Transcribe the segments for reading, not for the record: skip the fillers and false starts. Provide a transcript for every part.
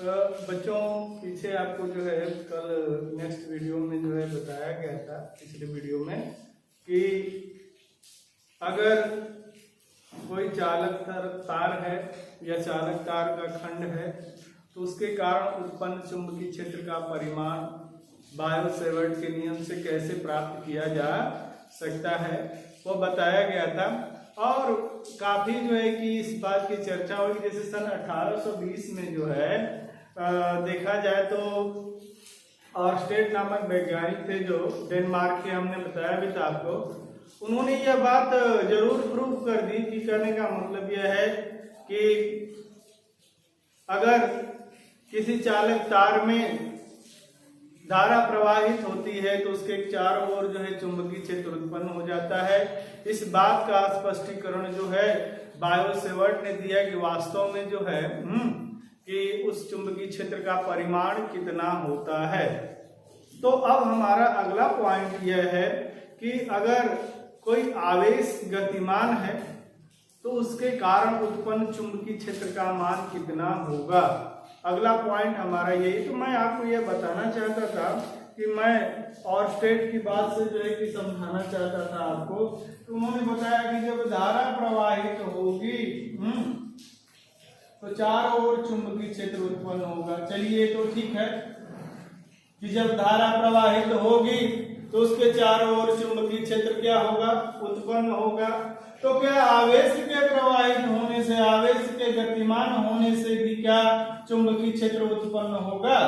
बच्चों पीछे आपको जो है कल नेक्स्ट वीडियो में जो है बताया गया था, पिछले वीडियो में, कि अगर कोई चालक तार है या चालक तार का खंड है तो उसके कारण उत्पन्न चुंबकीय क्षेत्र का परिमाण बायो-सेवर्ट के नियम से कैसे प्राप्त किया जा सकता है वो बताया गया था। और काफी जो है कि इस बात की चर्चा हुई, जैसे सन 1820 में जो है देखा जाए तो ऑर्स्टेड नामक वैज्ञानिक थे जो डेनमार्क के, हमने बताया भी था आपको, उन्होंने यह बात जरूर प्रूव कर दी कि कहने का मतलब यह है कि अगर किसी चालक तार में धारा प्रवाहित होती है तो उसके चारों ओर जो है चुंबकीय क्षेत्र उत्पन्न हो जाता है। इस बात का स्पष्टीकरण जो है बायो-सेवर्ट ने दिया कि वास्तव में जो है कि उस चुंबकीय क्षेत्र का परिमाण कितना होता है। तो अब हमारा अगला पॉइंट यह है कि अगर कोई आवेश गतिमान है तो उसके कारण उत्पन्न चुंबकीय क्षेत्र का मान कितना होगा। अगला पॉइंट हमारा यही। तो मैं आपको यह बताना चाहता था कि मैं ऑर्स्टेड की बात से जो है कि समझाना चाहता था आपको। तो उन्होंने बताया कि जब धारा प्रवाहित होगी तो चारों ओर चुंबकीय क्षेत्र उत्पन्न होगा। चलिए तो ठीक है कि जब धारा प्रवाहित होगी तो उसके चारों ओर चुंबकीय क्षेत्र क्या होगा, उत्पन्न होगा। तो क्या आवेश के प्रवाहित होने से, आवेश के गतिमान होने से भी क्या चुंबकीय क्षेत्र उत्पन्न होगा?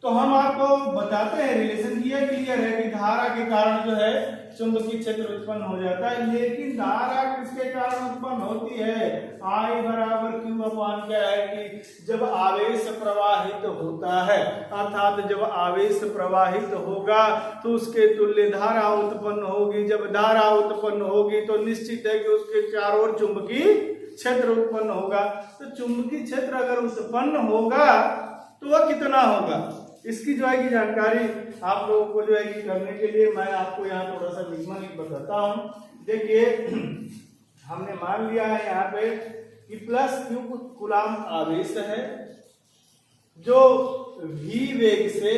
तो हम आपको बताते हैं, रिलेशन किया क्लियर है कि धारा के कारण जो है चुंबकीय क्षेत्र उत्पन्न हो जाता है। लेकिन धारा किसके कारण उत्पन्न होती है? I बराबर Q अपान क्या है कि जब आवेश प्रवाहित होता है, अर्थात जब आवेश प्रवाहित होगा तो उसके तुल्य धारा उत्पन्न होगी। जब धारा उत्पन्न होगी तो निश्चित है कि उसके चारों ओर चुंबकीय क्षेत्र उत्पन्न होगा। तो चुंबकीय क्षेत्र अगर उत्पन्न होगा तो वह कितना होगा, इसकी जो है कि जानकारी आप लोगों को जो है कि करने के लिए मैं आपको यहाँ थोड़ा सा निगमनिक बताता हूँ। देखिए हमने मान लिया है यहाँ पे कि प्लस क्यू कूलाम आवेश है जो v वेग से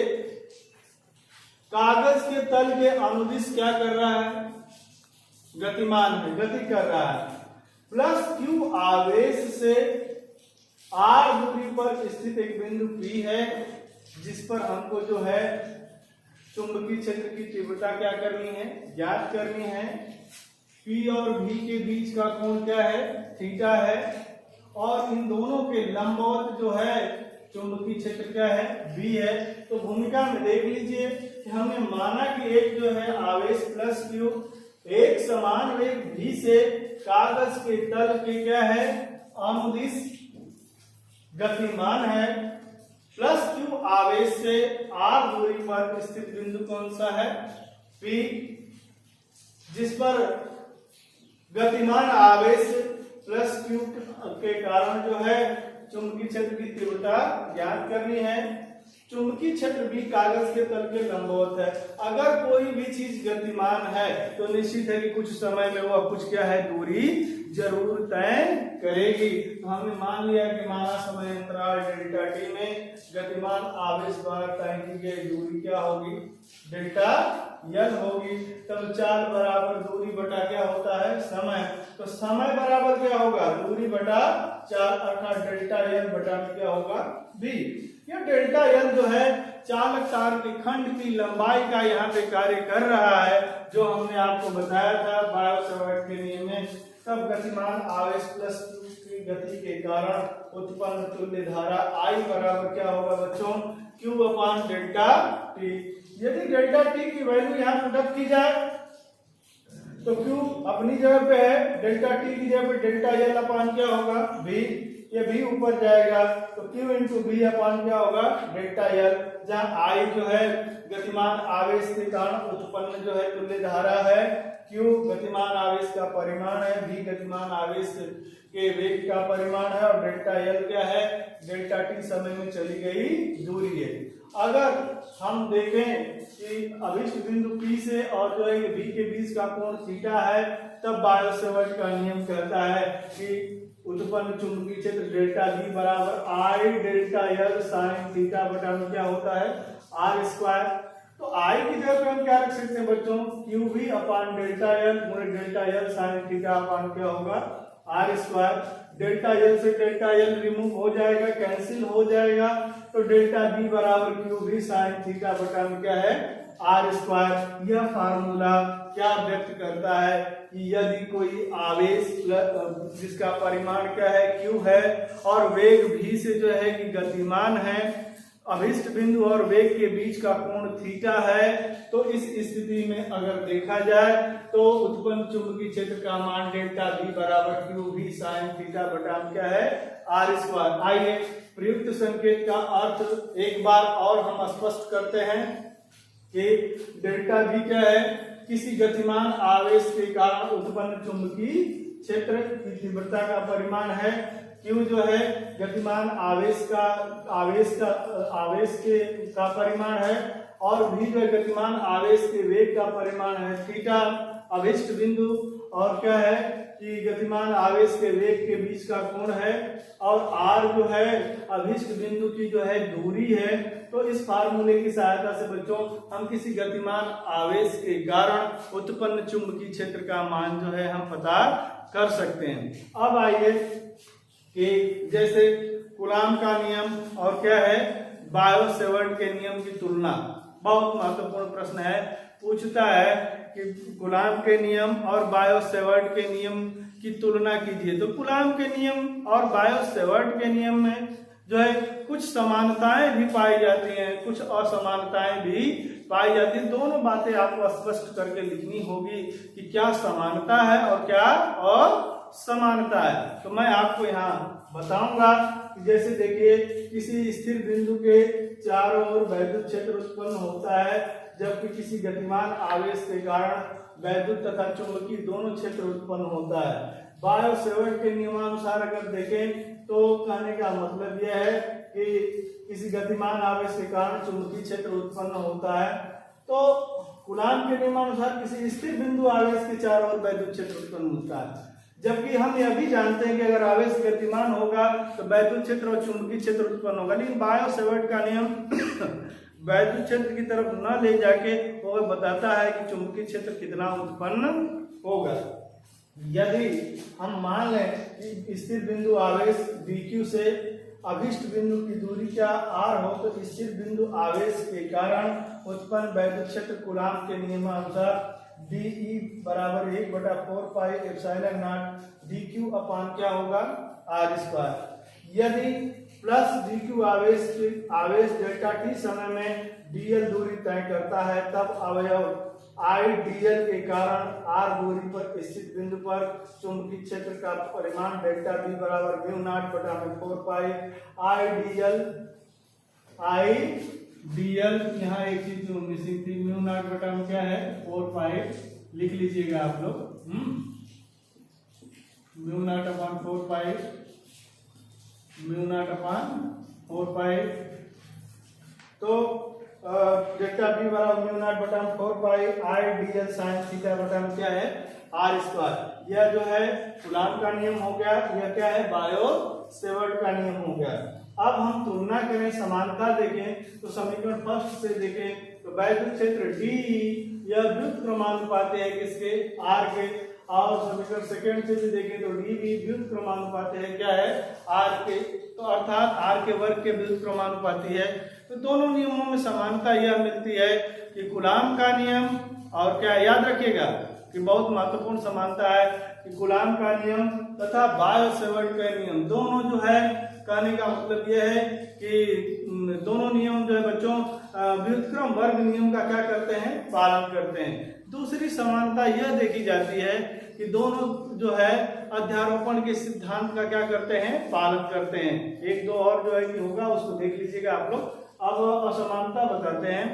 कागज के तल के अनुदिश क्या कर रहा है, गतिमान है, गति कर रहा है। प्लस क्यू आवेश से r दूरी पर स्थित एक बिंदु P है जिस पर हमको जो है चुंबकीय क्षेत्र की तीव्रता क्या करनी है, ज्ञात करनी है। P और V के बीच का कोण क्या है, थीटा है। और इन दोनों के लंबवत जो है चुंबकीय क्षेत्र क्या है, V है। तो भूमिका में देख लीजिए कि हमने माना कि एक जो है आवेश प्लस Q एक समान वेग V से कागज के तल के क्या है, अनुदिश गतिमान है। प्लस Q आवेश से r दूरी पर स्थित बिंदु कौन सा है, P, जिस पर गतिमान आवेश प्लस Q के कारण जो है चुंबकीय क्षेत्र की तीव्रता ज्ञात करनी है। चुंबकीय क्षेत्र भी कागज के तल के लंबवत है। अगर कोई भी चीज गतिमान है तो निश्चित है कि कुछ समय में वह कुछ क्या है, दूरी जरूर तय करेगी। तो हमने मान लिया कि माना समय अंतराल डेल्टा टी में गतिमान आवेश द्वारा तय की गई दूरी क्या होगी, डेल्टा एल होगी। तब चाल बराबर दूरी बटा क्या होता है, समय। तो समय बराबर क्या होगा, दूरी बटा चाल, अर्थात डेल्टा एल बटा में क्या होगा, बी। यह डेल्टा एल जो है चालक तार के खंड की लंबाई का यहाँ पे कार्य कर रहा है, जो हमने आपको बताया था बायो-सेवर्ट के नियम में। तब गतिमान आवेश प्लस Q की गति के कारण उत्पन्न तुल्य धारा I बराबर क्या होगा बच्चों, Q अपान डेल्टा टी। यदि डेल्टा टी की वैल्यू यहाँ पुटअप की जाए तो Q अपनी जगह पे है, डेल्टा टी की जगह पे डेल्टा एल अपान क्या होगा, V। ये भी ऊपर जाएगा तो Q इंटू V अपान क्या होगा, डेल्टा एल, जहाँ I जो है गतिमान आवेश के कारण उत्पन्न जो है तुल्य धारा है, Q गतिमान आवेश का परिमाण है, V गतिमान आवेश के वेग का परिमाण है, और डेल्टा एल क्या है, डेल्टा टी समय में चली गई दूरी है। अगर हम देखें कि अभिष्ट बिंदु P से और जो है V के बीच का कोण थीटा है, तब बायो-सेवर्ट का नियम कहता है कि उत्पन्न चुंबकीय क्षेत्र डेल्टा बी बराबर आई डेल्टा एल साइन थीटा बटा में क्या होता है आर स्क्वायर। तो आई की जगह पे हम क्या रख सकते हैं बच्चों Q V upon delta L गुणे delta L sine theta upon क्या होगा आर स्क्वायर। डेल्टा एल से डेल्टा एल रिमूव हो जाएगा कैंसिल हो जाएगा तो डेल्टा बी बराबर क्यू वी साइन थीटा बटा में क्या है आर स्क्वायर। यह फार्मूला क्या व्यक्त करता है कि यदि कोई आवेश जिसका परिमाण क्या है क्यू है और वेग v से जो है कि गतिमान है अभिष्ट बिंदु और वेग के बीच का कोण थीटा है तो इस स्थिति में अगर देखा जाए तो उत्पन्न चुंबकीय क्षेत्र का मान डेल्टा बी बराबर क्यू वी साइन थीटा बटा में क्या है आर स्क्वायर। आइए प्रयुक्त संकेत का अर्थ एक बार और हम स्पष्ट करते हैं कि डेल्टा बी क्या है किसी गतिमान आवेश के कारण उत्पन्न चुंबकीय क्षेत्र की तीव्रता का परिमाण है। क्यू जो है गतिमान आवेश का परिमाण है और भी जो गतिमान आवेश के वेग का परिमाण है थीटा अभिष्ट बिंदु और क्या है कि गतिमान आवेश के वेग के बीच का कोण है और आर जो है अभिष्ट बिंदु की जो है दूरी है। तो इस फार्मूले की सहायता से बच्चों हम किसी गतिमान आवेश के कारण उत्पन्न चुंबकीय क्षेत्र का मान जो है हम पता कर सकते हैं। अब आइए कि जैसे कूलाम का नियम और क्या है बायो-सेवर्ट के नियम की तुलना बहुत महत्वपूर्ण प्रश्न है। पूछता है कि कूलाम के नियम और बायो-सेवर्ट के नियम की तुलना कीजिए। तो कूलाम के नियम और बायो-सेवर्ट के नियम में जो है कुछ समानताएं भी पाई जाती हैं कुछ असमानताएं भी पाई जाती है। दोनों बातें आपको स्पष्ट करके लिखनी होगी कि क्या समानता है और क्या असमानता है। तो मैं आपको यहाँ बताऊंगा कि जैसे देखिए किसी स्थिर बिंदु के चारों ओर वैद्युत क्षेत्र उत्पन्न होता है जबकि किसी गतिमान आवेश के कारण वैद्युत तथा चुंबकीय दोनों क्षेत्र उत्पन्न होता है। बायो-सेवर्ट के नियमानुसार अगर देखें तो कहने का मतलब यह है कि किसी गतिमान आवेश के कारण चुंबकीय क्षेत्र उत्पन्न होता है। तो कूलाम के नियमानुसार किसी स्थिर बिंदु आवेश के चारों ओर वैद्युत क्षेत्र उत्पन्न होता है जबकि हम यह भी जानते हैं कि अगर आवेश गतिमान होगा तो वैद्युत क्षेत्र और चुंबकीय क्षेत्र उत्पन्न होगा। लेकिन बायो-सेवर्ट का नियम वैद्युत क्षेत्र की तरफ न ले जाके वो बताता है कि चुंबकीय क्षेत्र कितना उत्पन्न होगा। यदि हम मान लें कि स्थिर बिंदु आवेश dq से अभिष्ट बिंदु की दूरी क्या r हो तो स्थिर बिंदु आवेश के कारण उत्पन्न वैद्युत क्षेत्र कूलाम के नियमानुसार dE बराबर 1/4 पाई एप्सिलॉन नॉट dq अपान क्या होगा r स्क्वायर। यदि प्लस dq आवेश डेल्टा t समय में dl दूरी तय करता है तब अवयव I dl के कारण r दूरी पर स्थित बिंदु पर चुंबकीय क्षेत्र का परिमाण डेल्टा b बराबर म्यू नॉट बटा में 4 पाई I dl यहाँ एक चीज जो मिसिंग थी म्यू नॉट बटा में क्या है 4 पाई लिख लीजिएगा आप लोग म्यू नॉट अपान 4 पाई म्यू नॉट अपान 4 पाई। तो डेल्टा बी बराबर म्यू नॉट बटा में 4 पाई I dl साइन थीटा बटा में क्या है आर स्क्वायर। यह जो है कूलाम का नियम हो गया। यह क्या है बायो-सेवर्ट का नियम हो गया। अब हम तुलना करें समानता देखें तो समीकरण फर्स्ट से देखें तो वैद्युत क्षेत्र D यह व्युत्क्रमानुपाती है किसके R के और समीकरण सेकंड से भी देखें तो D भी व्युत्क्रमानुपाती है क्या है R के। तो अर्थात R के वर्ग के व्युत्क्रमानुपाती है। तो दोनों नियमों में समानता यह मिलती है कि कूलाम का नियम और क्या याद रखिएगा कि बहुत महत्वपूर्ण समानता है कि कूलाम का नियम तथा बायो-सेवर्ट का नियम दोनों जो है कहने का मतलब यह है कि दोनों नियम जो है बच्चों व्युत्क्रम वर्ग नियम का क्या करते हैं पालन करते हैं। दूसरी समानता यह देखी जाती है कि दोनों जो है अध्यारोपण के सिद्धांत का क्या करते हैं पालन करते हैं। एक दो और जो है कि होगा उसको देख लीजिएगा आप लोग। अब असमानता बताते हैं।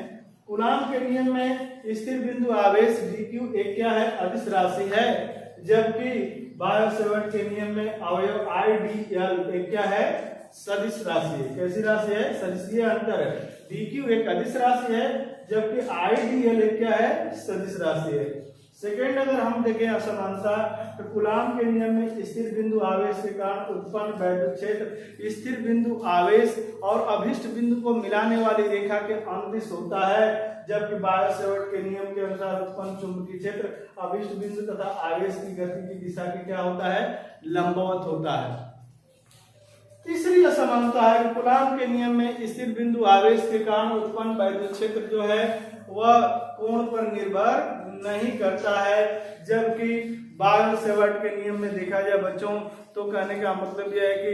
कूलाम के नियम में स्थिर बिंदु आवेश dq एक क्या है अदिश राशि है जबकि बायो-सेवर्ट के नियम में अवयव I dl एक क्या है सदिश राशि है। कैसी राशि है सदिशीय अंतर है। dq एक अदिश राशि है जबकि I dl एक क्या है सदिश राशि है। सेकेंड अगर हम देखें असमानता, तो कूलाम के नियम में स्थिर बिंदु आवेश के कारण उत्पन्न वैद्युत क्षेत्र स्थिर बिंदु आवेश और अभिष्ट बिंदु को मिलाने वाली रेखा के अनुदिश होता है, जबकि बायर-सेवर्ट के नियम के अनुसार उत्पन्न चुंबकीय क्षेत्र अभिष्ट बिंदु तथा आवेश की गति की दिशा के क्या होता है, लंबवत होता है। तीसरी असमानता है कि कूलाम के नियम में स्थिर बिंदु आवेश के कारण उत्पन्न वैद्युत क्षेत्र जो है वह कोण पर निर्भर नहीं करता है, जबकि बायर-सेवर्ट के नियम में देखा जाए बच्चों तो कहने का मतलब यह है कि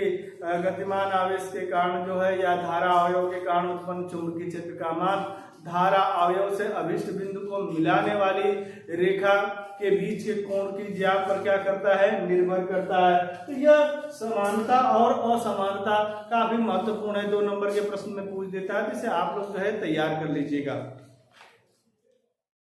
गतिमान आवेश के कारण जो है या धारा अवयव के कारण उत्पन्न चुंबकीय क्षेत्र का मान धारा अवयव से अभिष्ट बिंदु को मिलाने वाली रेखा के बीच के कोण की ज्याप पर क्या करता है, निर्भर करता है। तो यह समानता और असमानता काफी महत्वपूर्ण है, 2 नंबर के प्रश्न में पूछ देता है, जिसे आप लोग जो है तैयार कर लीजिएगा।